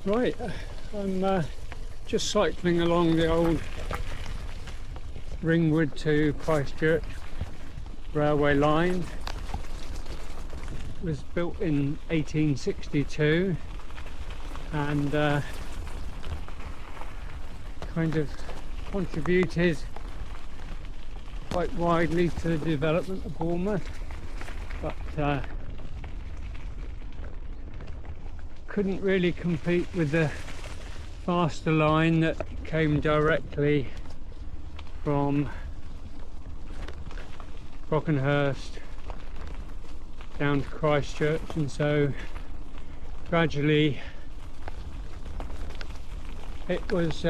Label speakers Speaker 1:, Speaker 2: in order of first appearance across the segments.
Speaker 1: Right, I'm just cycling along the old Ringwood to Christchurch railway line. It was built in 1862 and kind of contributed quite widely to the development of Bournemouth, but couldn't really compete with the faster line that came directly from Brockenhurst down to Christchurch, and so gradually it was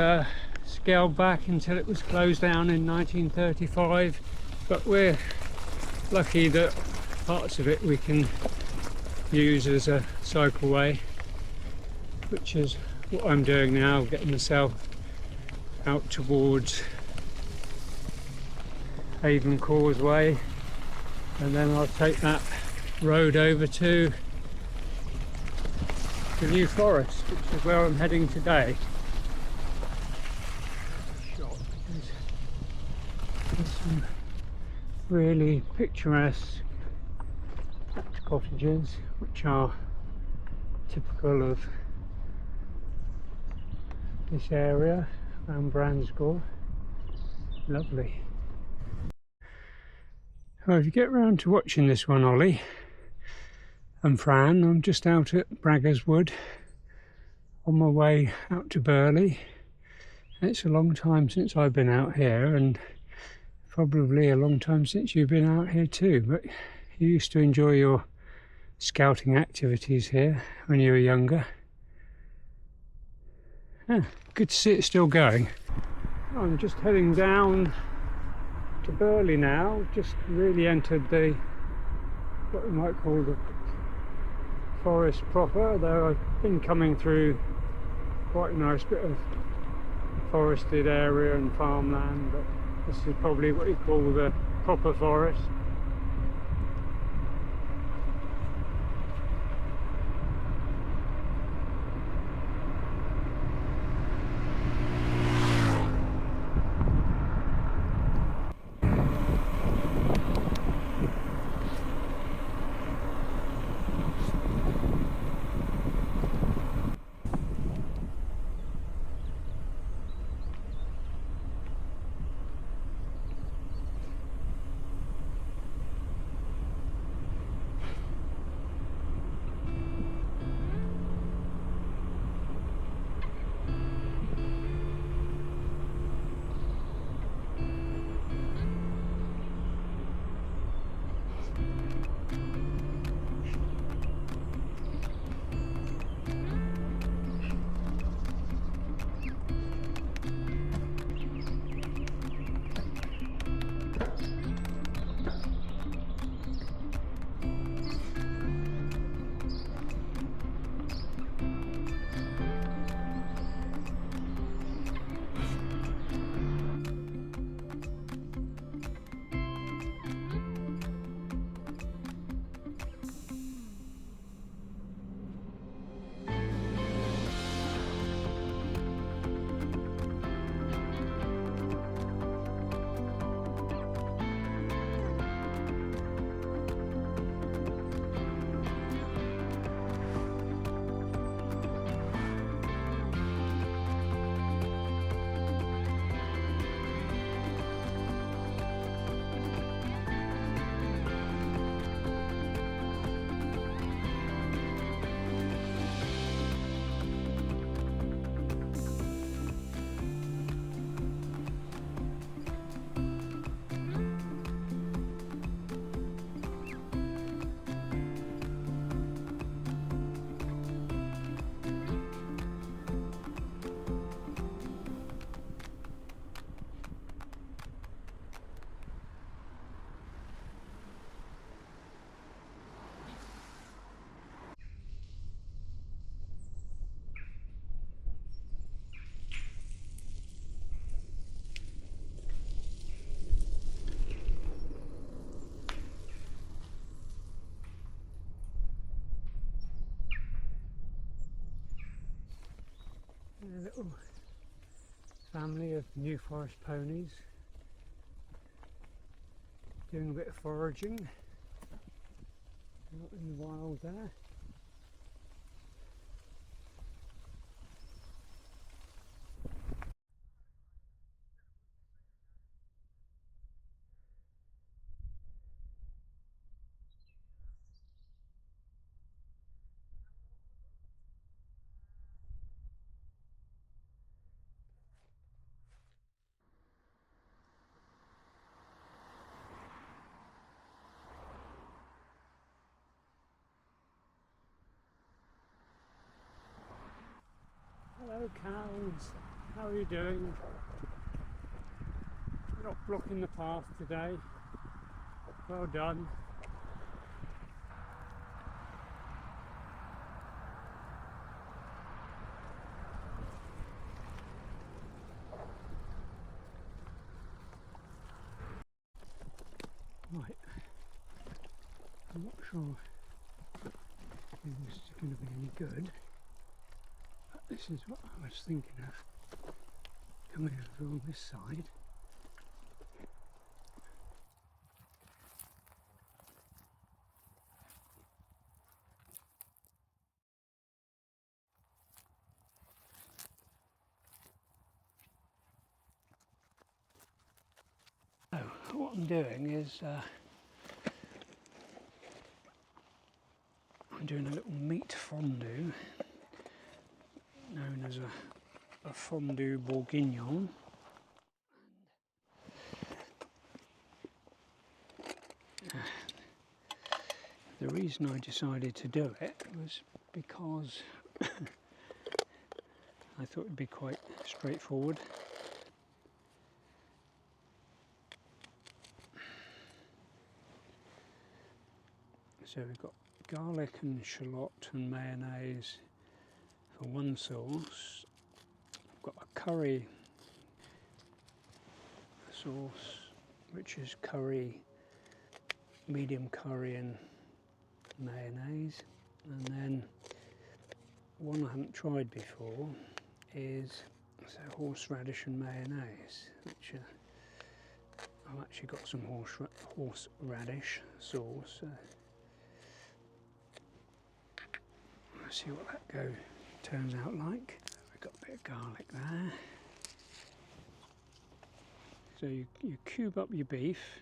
Speaker 1: scaled back until it was closed down in 1935. But we're lucky that parts of it we can use as a cycleway, which is what I'm doing now, getting myself out towards Avon Causeway, and then I'll take that road over to the New Forest, which is where I'm heading today. There's some really picturesque thatched cottages, which are typical of this area around Branscore. Lovely. Well, if you get round to watching this one, Ollie and Fran, I'm just out at Braggers Wood on my way out to Burley. It's a long time since I've been out here, and probably a long time since you've been out here too, but you used to enjoy your scouting activities here when you were younger. Yeah, good to see it still going. I'm just heading down to Burley now. Just really entered the what we might call the forest proper, though I've been coming through quite a nice bit of forested area and farmland, but this is probably what you call the proper forest. A little family of New Forest ponies doing a bit of foraging out in the wild there. Hello cows, how are you doing? You're not blocking the path today. Well done. Right, I'm not sure if this is going to be any good, but this is what I was thinking of, coming over on this side. So what I'm doing is I'm doing a little meat fondue, known as a fondue bourguignon. The reason I decided to do it was because I thought it'd be quite straightforward. So we've got garlic and shallot and mayonnaise for one sauce. I've got a curry sauce, which is curry, medium curry and mayonnaise. And then one I haven't tried before is horseradish and mayonnaise, which I've actually got some horseradish sauce. Let's see what that turns out like. We've got a bit of garlic there. So you cube up your beef,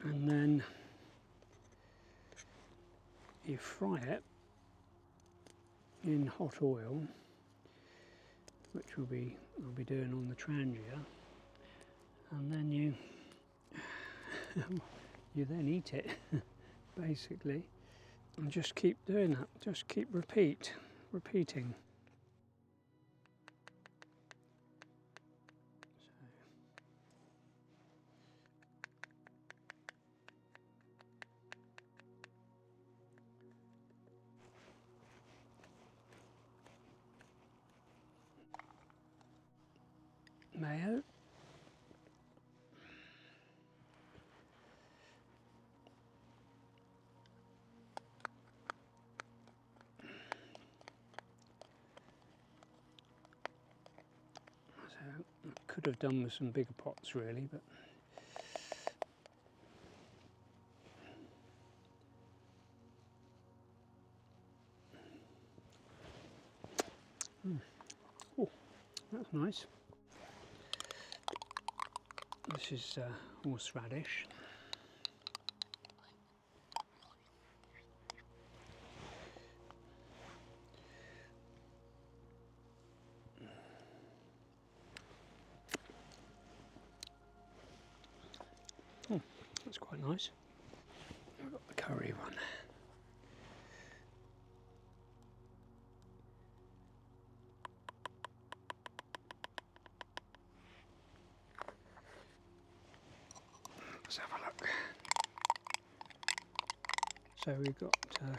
Speaker 1: and then you fry it in hot oil, which I'll be doing on the trangia, and then you then eat it basically, and just keep doing that. Just keep repeating. Mayo. So I could have done with some bigger pots really, but oh, that's nice. This is horseradish. Oh, that's quite nice. I've got the curry one. Let's have a look. So we've got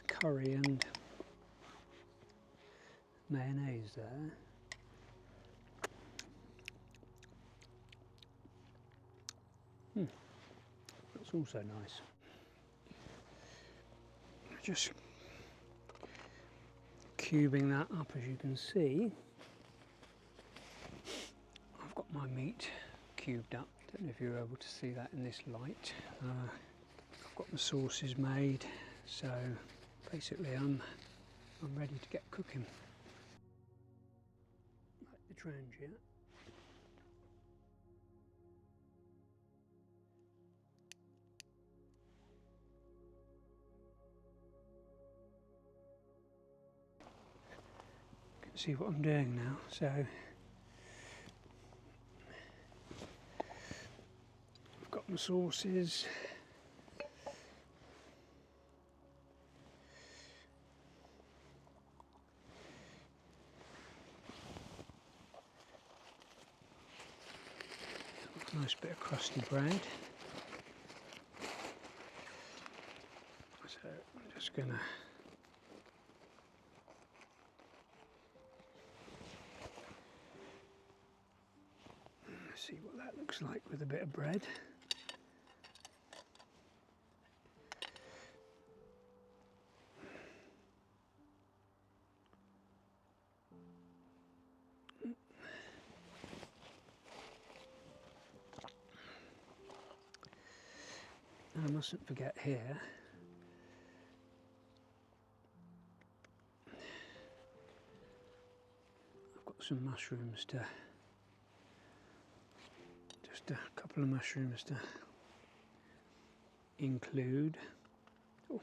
Speaker 1: curry and mayonnaise there. That's also nice. Just cubing that up, as you can see. I've got my meat cubed up. Don't know if you're able to see that in this light. I've got the sauces made, so basically I'm ready to get cooking. Like the transient. You can see what I'm doing now. So I've got my sauces. Nice bit of crusty bread. So I'm just gonna see what that looks like with a bit of bread. And I mustn't forget here, I've got some mushrooms to, just a couple of mushrooms to include. Oh.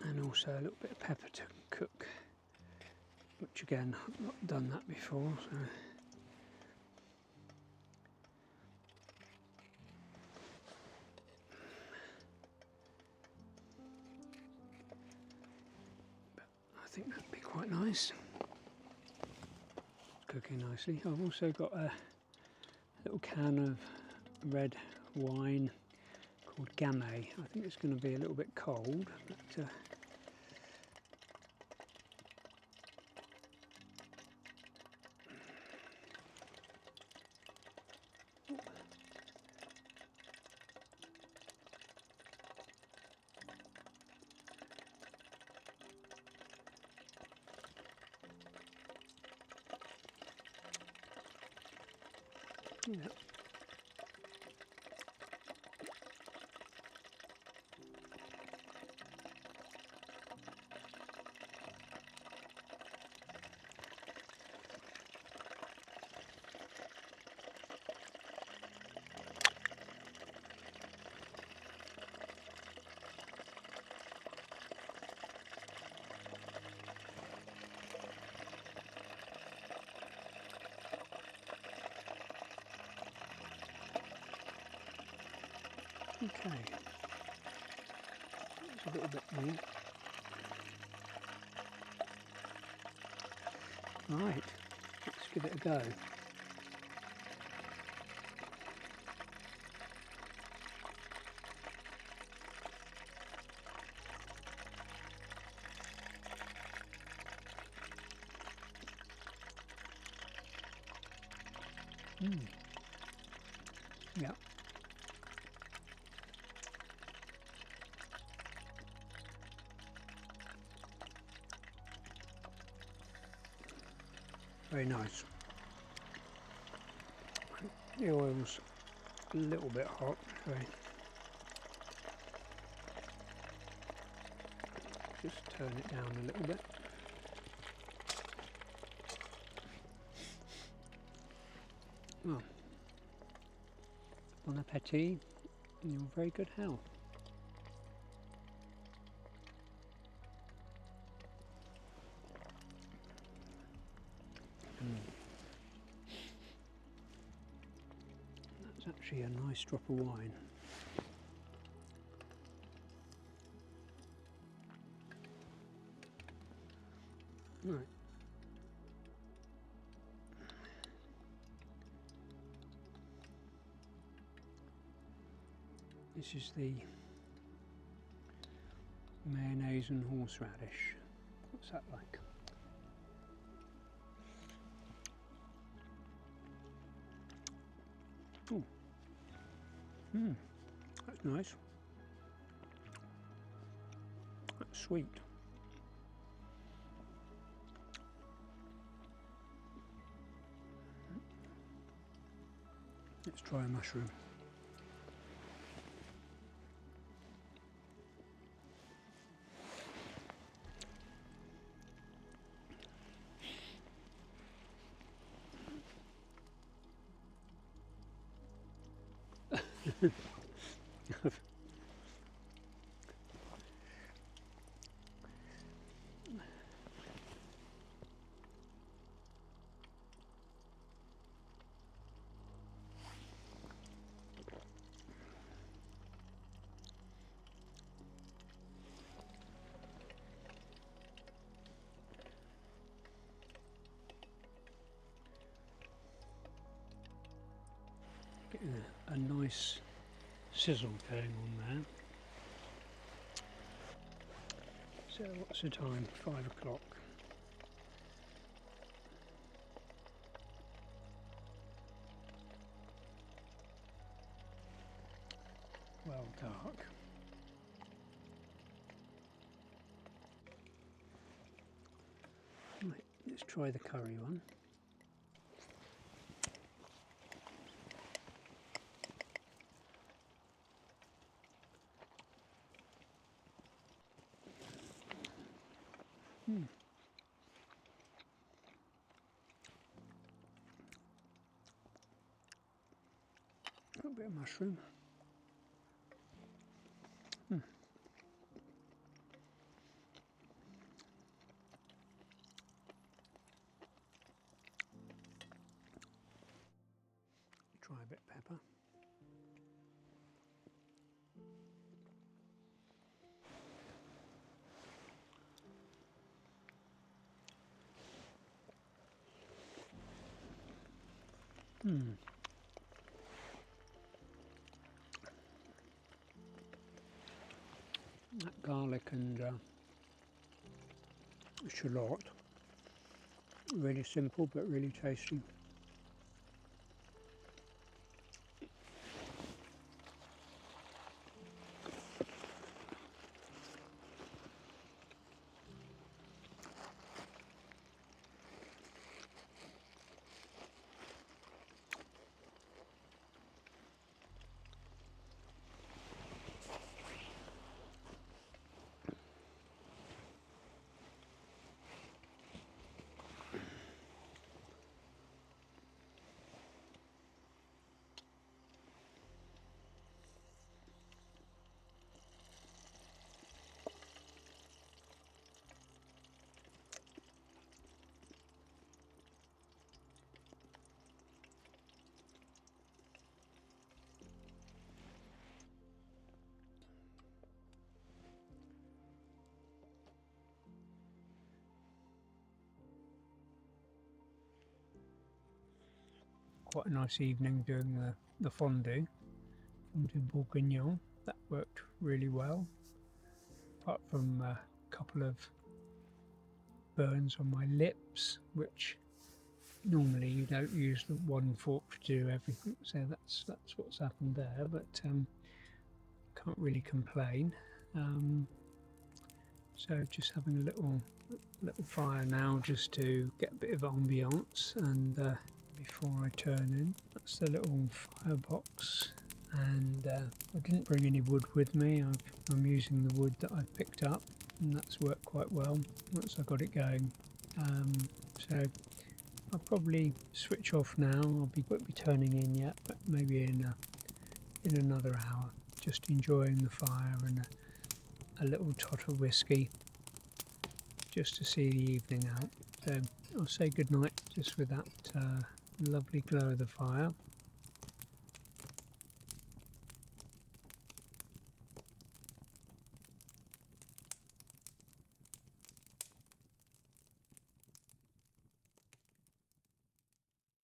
Speaker 1: And also a little bit of pepper to cook, which again, I've not done that before, so. But I think that'd be quite nice. It's cooking nicely. I've also got a little can of red wine called Gamay. I think it's going to be a little bit cold, but yeah. Okay, it's a little bit more. Right, let's give it a go. Yeah. Very nice. The oil's a little bit hot, so just turn it down a little bit. Well, bon appetit in your very good health. That's actually a nice drop of wine. Right. This is the mayonnaise and horseradish. What's that like? Oh, that's nice. That's sweet. Let's try a mushroom. Getting a nice sizzle going on there. So what's the time? 5 o'clock. Well dark. Right, let's try the curry one. A bit of mushroom. Try a bit of pepper. That garlic and shallot, really simple but really tasty. Quite a nice evening doing the fondue bourguignon. That worked really well, apart from a couple of burns on my lips, which normally you don't use the one fork to do everything, so that's what's happened there, but can't really complain. So just having a little fire now just to get a bit of ambiance, and before I turn in. That's the little firebox, and I didn't bring any wood with me. I'm using the wood that I've picked up, and that's worked quite well once I got it going. So I'll probably switch off now. Won't be turning in yet, but maybe in another hour. Just enjoying the fire and a little tot of whiskey just to see the evening out. So I'll say goodnight just with that lovely glow of the fire.